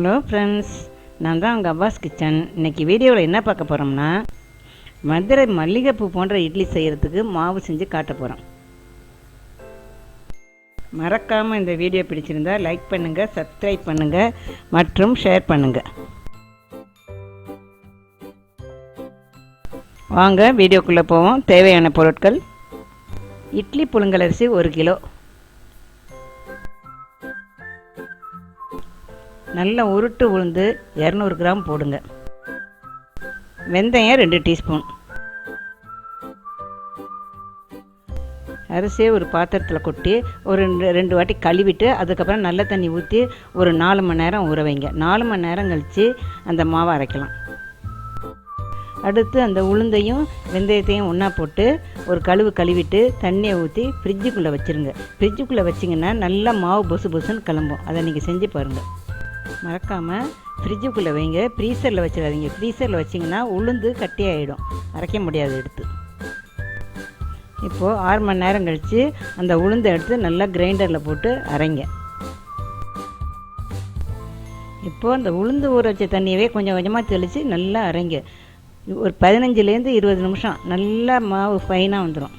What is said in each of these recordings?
Hello friends, நான் தான் உங்கள் அவ்வாஸ் கிச்சன். இன்றைக்கி வீடியோவில் என்ன பார்க்க போகிறோம்னா, மதுரை மல்லிகைப்பூ போன்ற இட்லி செய்கிறதுக்கு மாவு செஞ்சு காட்ட போகிறோம். மறக்காமல் இந்த வீடியோ பிடிச்சிருந்தா லைக் பண்ணுங்கள், சப்ஸ்கிரைப் பண்ணுங்கள் மற்றும் ஷேர் பண்ணுங்கள். வாங்க வீடியோக்குள்ளே போவோம். தேவையான பொருட்கள்: இட்லி புழுங்கலரிசி 1 கிலோ, நல்ல உருட்டு உளுந்து 200 கிராம் போடுங்க, வெந்தயம் 2 டீஸ்பூன், அரிசியை ஒரு பாத்திரத்தில் கொட்டி ஒரு 2 வாட்டி கழுவிட்டு அதுக்கப்புறம் நல்ல தண்ணி ஊற்றி ஒரு 4 மணி நேரம் ஊற வைங்க. 4 மணி நேரம் கழித்து அந்த மாவை அரைக்கலாம். அடுத்து அந்த உளுந்தையும் வெந்தயத்தையும் ஒன்றா போட்டு ஒரு கழுவிட்டு தண்ணியை ஊற்றி ஃப்ரிட்ஜுக்குள்ளே வச்சுருங்க. ஃப்ரிட்ஜுக்குள்ளே வச்சிங்கன்னா நல்லா மாவு பொசு பொசுன்னு கிளம்பும். அதை நீங்கள் செஞ்சு பாருங்கள். மறக்காமல் ஃப்ரிட்ஜுக்குள்ளே வைங்க, ஃப்ரீசரில் வச்சிடாதீங்க. ஃப்ரீசரில் வச்சிங்கன்னா உளுந்து கட்டியாகிடும், அரைக்க முடியாது எடுத்து. இப்போது 6 மணி நேரம் கழித்து அந்த உளுந்தை எடுத்து நல்லா கிரைண்டரில் போட்டு அரைங்க. இப்போது அந்த உளுந்து ஊற வச்ச தண்ணியவே கொஞ்சம் கொஞ்சமாக தெளித்து நல்லா அரைங்க. ஒரு 15லேருந்து 20 நிமிஷம் நல்லா மாவு ஃபைனாக வந்துடும்.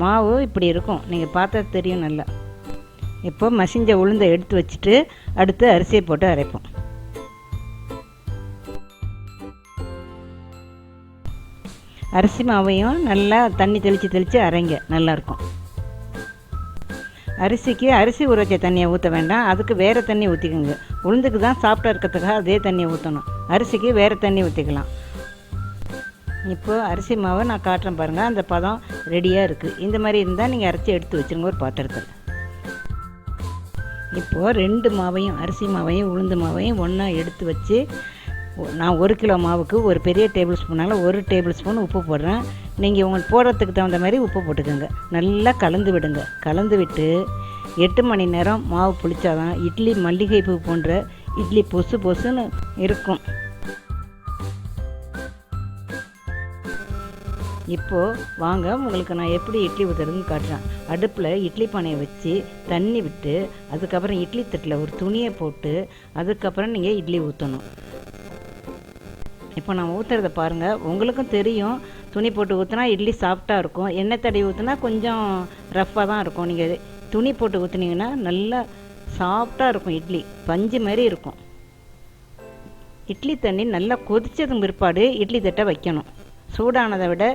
மாவு இப்படி இருக்கும், நீங்கள் பார்த்தா தெரியும் நல்லா. இப்போ மசிஞ்ச உளுந்தை எடுத்து வச்சுட்டு அடுத்து அரிசியை போட்டு அரைப்போம். அரிசி மாவையும் நல்லா தண்ணி தெளித்து அரைங்க, நல்லாயிருக்கும். அரிசி ஊற வச்ச தண்ணியை ஊற்ற வேண்டாம், அதுக்கு வேறு தண்ணி ஊற்றிக்கோங்க. உளுந்துக்கு தான் சாஃப்டாக இருக்கிறதுக்காக அதே தண்ணியை ஊற்றணும். அரிசிக்கு வேறு தண்ணி ஊற்றிக்கலாம். இப்போது அரிசி மாவை நான் காட்டுறேன் பாருங்கள். அந்த பதம் ரெடியாக இருக்குது. இந்த மாதிரி இருந்தால் நீங்கள் அரைச்சி எடுத்து வச்சுருங்க ஒரு பாத்திரத்தில். இப்போது 2 மாவையும், அரிசி மாவையும் உளுந்து மாவையும் ஒன்றா எடுத்து வச்சு, நான் 1 கிலோ மாவுக்கு ஒரு பெரிய டேபிள் ஸ்பூனால் 1 டேபிள் ஸ்பூன் உப்பு போடுறேன். நீங்கள் உங்களுக்கு போடுறதுக்கு தகுந்த மாதிரி உப்பு போட்டுக்கோங்க. நல்லா கலந்து விடுங்க. கலந்து விட்டு 8 மணி நேரம் மாவு புளிச்சாதான் இட்லி மல்லிகைப்பூ போன்ற இட்லி பொசு பொசுன்னு இருக்கும். இப்போது வாங்க உங்களுக்கு நான் எப்படி இட்லி ஊற்றுறதுன்னு காட்டுறேன். அடுப்பில் இட்லி பானையை வச்சு தண்ணி விட்டு அதுக்கப்புறம் இட்லி தட்டில் ஒரு துணியை போட்டு அதுக்கப்புறம் நீங்கள் இட்லி ஊற்றணும். இப்போ நான் ஊற்றுறத பாருங்கள், உங்களுக்கும் தெரியும். துணி போட்டு ஊற்றினா இட்லி சாஃப்டாக இருக்கும், எண்ணெய் தடவி ஊற்றினா கொஞ்சம் ரஃப்பாக தான் இருக்கும். நீங்கள் துணி போட்டு ஊற்றுனீங்கன்னா நல்லா சாஃப்டாக இருக்கும், இட்லி பஞ்சு மாதிரி இருக்கும். இட்லி தண்ணி நல்லா கொதித்ததும் பிற்பாடு இட்லி தட்டை வைக்கணும். சூடானதை விட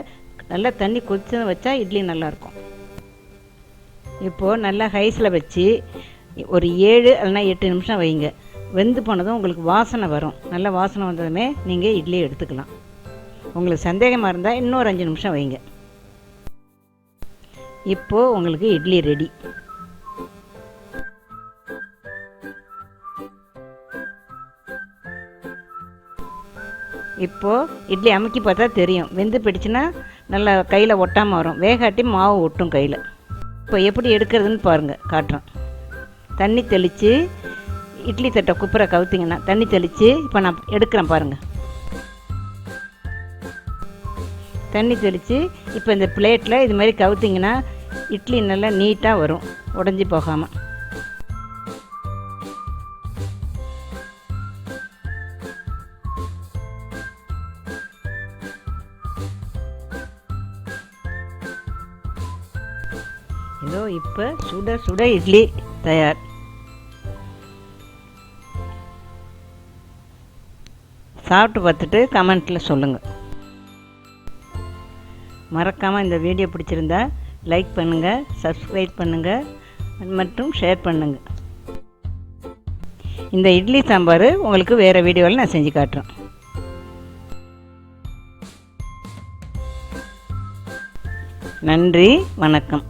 நல்லா தண்ணி கொதிச்சதை வச்சா இட்லி நல்லாயிருக்கும். இப்போது நல்லா ஹைஸில் வச்சு ஒரு 7 இல்லைனா 8 நிமிஷம் வைங்க. வெந்து போனதும் உங்களுக்கு வாசனை வரும். நல்ல வாசனை வந்ததுமே நீங்கள் இட்லி எடுத்துக்கலாம். உங்களுக்கு சந்தேகமாக இருந்தால் இன்னொரு 5 நிமிஷம் வைங்க. இப்போது உங்களுக்கு இட்லி ரெடி. இப்போது இட்லி அமுக்கி பார்த்தா தெரியும். வெந்து பிடிச்சுன்னா நல்லா கையில் ஒட்டாமல் வரும். வேகாட்டி மாவு ஒட்டும் கையில். இப்போ எப்படி எடுக்கிறதுன்னு பாருங்கள், காட்டுறேன். தண்ணி தெளித்து இட்லி தட்டை குப்புற கவுத்திங்கன்னா தண்ணி தெளித்து இப்போ நான் எடுக்கிறேன் பாருங்கள். தண்ணி தெளித்து இப்போ இந்த பிளேட்டில் இது மாதிரி கவுத்திங்கன்னா இட்லி நல்லா நீட்டாக வரும், உடஞ்சி போகாமல். இதோ இப்போ சுட சுட இட்லி தயார். சாப்பிட்டு பார்த்துட்டு கமெண்ட்டில் சொல்லுங்கள். மறக்காமல் இந்த வீடியோ பிடிச்சிருந்தா லைக் பண்ணுங்கள், சப்ஸ்கிரைப் பண்ணுங்கள் மற்றும் ஷேர் பண்ணுங்கள். இந்த இட்லி சாம்பார் உங்களுக்கு வேறு வீடியோவில் நான் செஞ்சு காட்டுறேன். நன்றி, வணக்கம்.